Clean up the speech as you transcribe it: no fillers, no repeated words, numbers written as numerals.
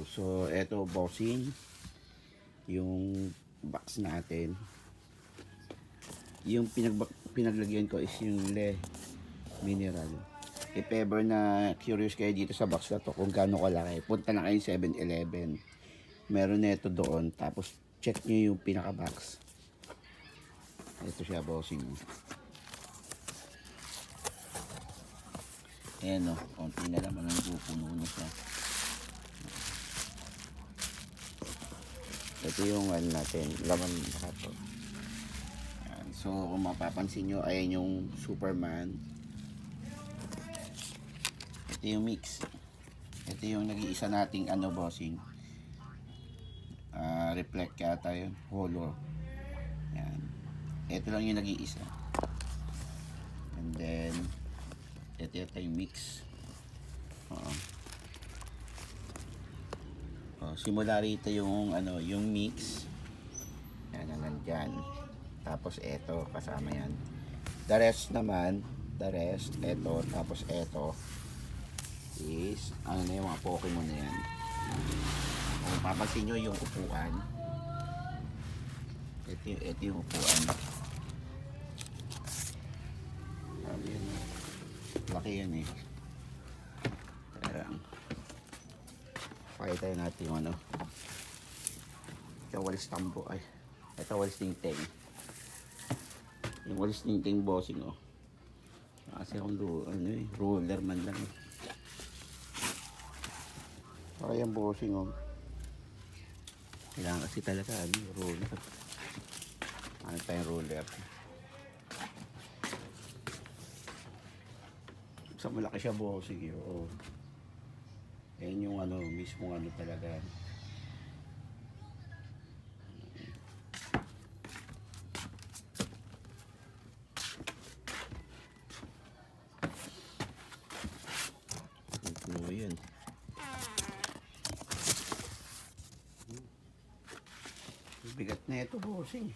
So eto bossing, yung box natin. Yung pinaglagyan ko is yung Le Mineral. If ever na curious kayo dito sa box na to kung gaano kalaki, punta na kayo 7-Eleven. Meron na ito doon. Tapos check nyo yung pinaka box. Ito siya bossing. Ayan o, konti na naman ang pupuno na siya. Ito yung ano natin, laman lahat to. Ayan. So kung mapapansin nyo, ayan yung Superman. Ito yung mix. Ito yung nag-iisa nating ano bossing. Reflect yata yun, holo. Ayan. Ito lang yung nag-iisa. And then ito yung mix. Simula rito yung ano, yung mix. Yan hanggang dyan. Tapos ito kasama yan. The rest naman, ito, tapos ito is ano na yung mga Pokemon na yan. Kung papansin nyo yung upuan, ito yung upuan. Laki yan eh. Pakita natin yung ano. Ito walis tambo ay. Ito walis tingting. Yung walis tingting bossing oh. Kasi akong ano eh, ruler man lang eh. Kaya yung bossing oh. Kailangan kasi talaga ano, ruler. Ano tayong ruler? Sa malaki siya bossing eh. Oh. Ayan yung ano, mismo ano talaga. Ano yun? Bigat na ito bossing.